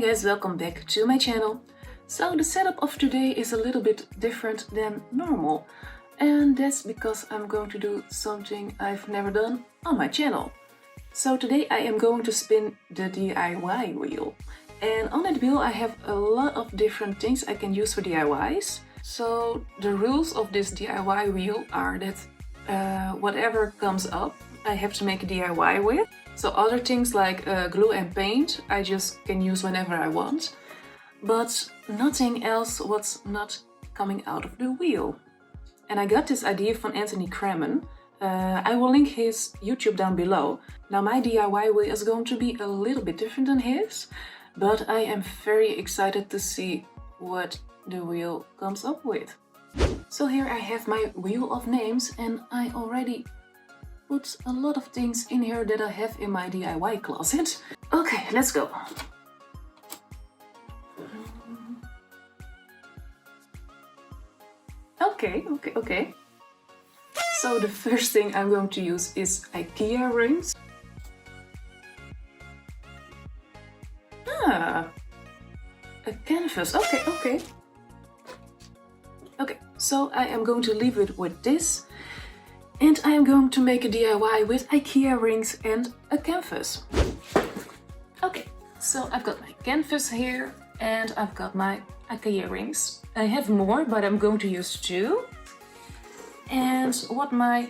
guys, welcome back to my channel. So the setup of today is a little bit different than normal, and that's because I'm going to do something I've never done on my channel. So today I am going to spin the DIY wheel, and on that wheel I have a lot of different things I can use for DIYs. So the rules of this DIY wheel are that whatever comes up I have to make a DIY with. So other things like glue and paint I just can use whenever I want, but nothing else was not coming out of the wheel. And I got this idea from Anthony Kramen. I will link his YouTube down below. Now my DIY wheel is going to be a little bit different than his, but I am very excited to see what the wheel comes up with. So here I have my wheel of names, and I already put a lot of things in here that I have in my DIY closet. Okay, let's go. Okay. So the first thing I'm going to use is IKEA rings. A canvas. Okay. Okay, so I am going to leave it with this. And I am going to make a DIY with IKEA rings and a canvas. Okay, so I've got my canvas here and I've got my IKEA rings. I have more, but I'm going to use 2. And what my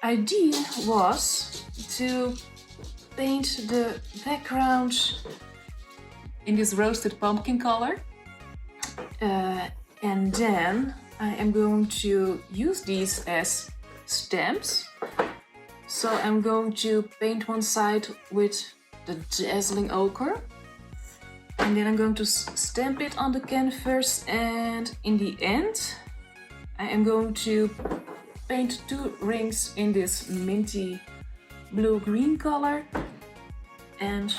idea was to paint the background in this roasted pumpkin color. And then I am going to use these as stamps. So I'm going to paint one side with the dazzling ochre, and then I'm going to stamp it on the canvas, and in the end I am going to paint 2 rings in this minty blue-green color and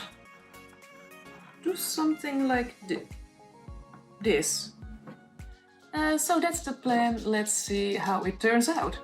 do something like this. So that's the plan. Let's see how it turns out.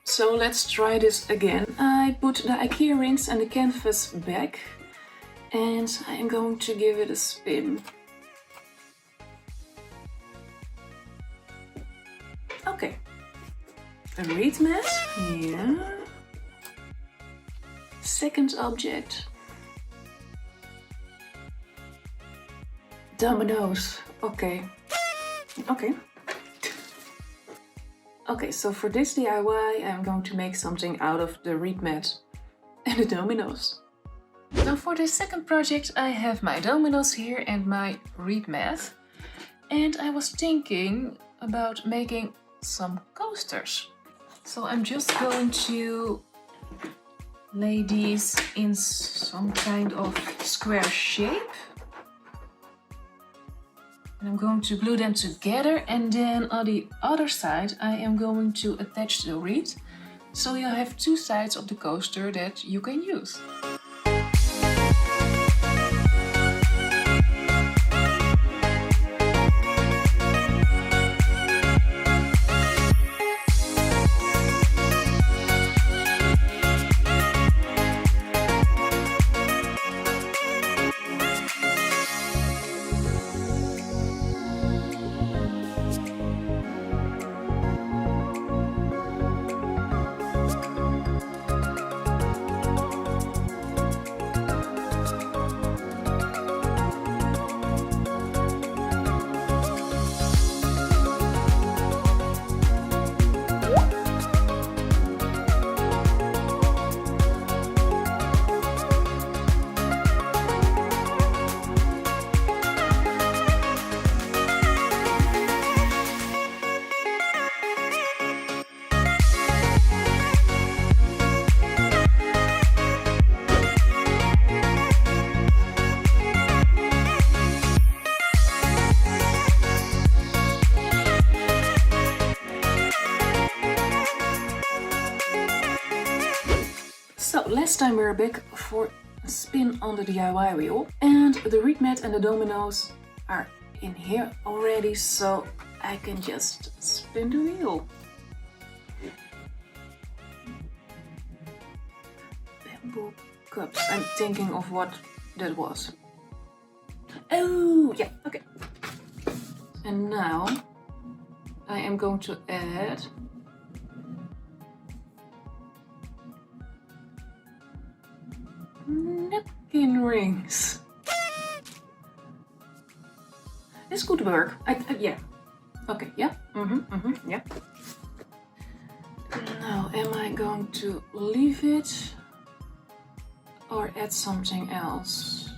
So let's try this again. I put the IKEA rings and the canvas back, and I am going to give it a spin. Okay, a reed mat, yeah. Second object. Dominoes, okay. Okay, so for this DIY I'm going to make something out of the reed mat and the dominoes. So for this second project I have my dominoes here and my reed mat. And I was thinking about making some coasters. So I'm just going to lay these in some kind of square shape. And I'm going to glue them together, and then on the other side I am going to attach the reed so you have two sides of the coaster that you can use. So last time we were back for a spin on the DIY wheel, and the reed mat and the dominoes are in here already, so I can just spin the wheel. Bamboo cups. I'm thinking of what that was. Oh yeah, okay. And now I am going to add napkin rings. This could work. Yeah. Okay, yeah. Yeah. Now, am I going to leave it or add something else?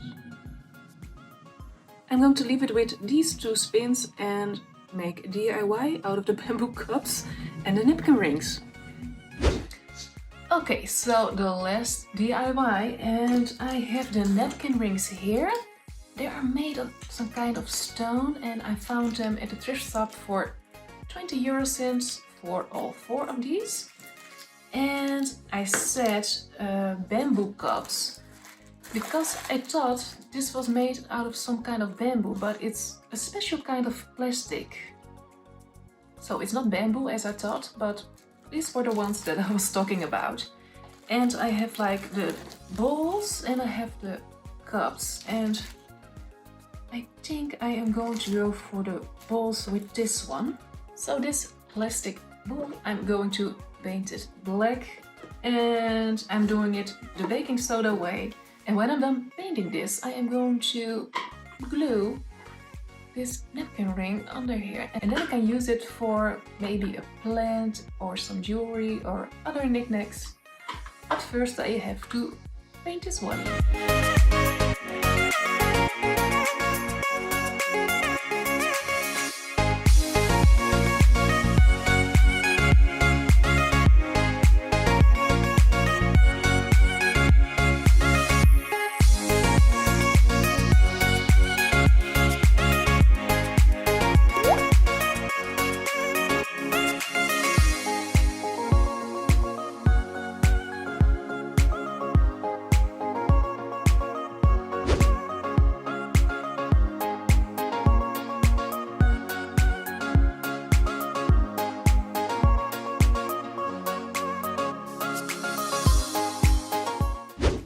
I'm going to leave it with these two spins and make a DIY out of the bamboo cups and the napkin rings. Okay, so the last DIY, and I have the napkin rings here. They are made of some kind of stone, and I found them at the thrift shop for 20 euro cents for all 4 of these. And I said bamboo cups because I thought this was made out of some kind of bamboo, but it's a special kind of plastic. So it's not bamboo as I thought, but these were the ones that I was talking about. And I have like the bowls and I have the cups, and I think I am going to go for the bowls with this one. So this plastic bowl, I'm going to paint it black, and I'm doing it the baking soda way. And when I'm done painting this, I am going to glue this napkin ring under here, and then I can use it for maybe a plant or some jewelry or other knickknacks. But first I have to paint this one.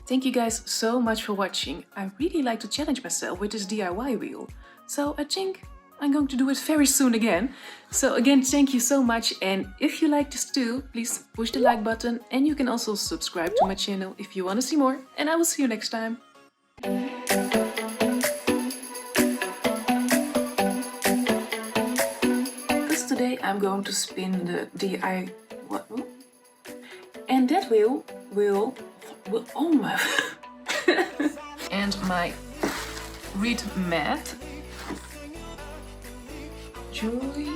Thank you guys so much for watching. I really like to challenge myself with this DIY wheel. So I think I'm going to do it very soon again. So again, thank you so much, and if you like this too, please push the like button, and you can also subscribe to my channel if you want to see more, and I will see you next time. Because today I'm going to spin the DIY, and that wheel will oh my and my reed mat jewelry.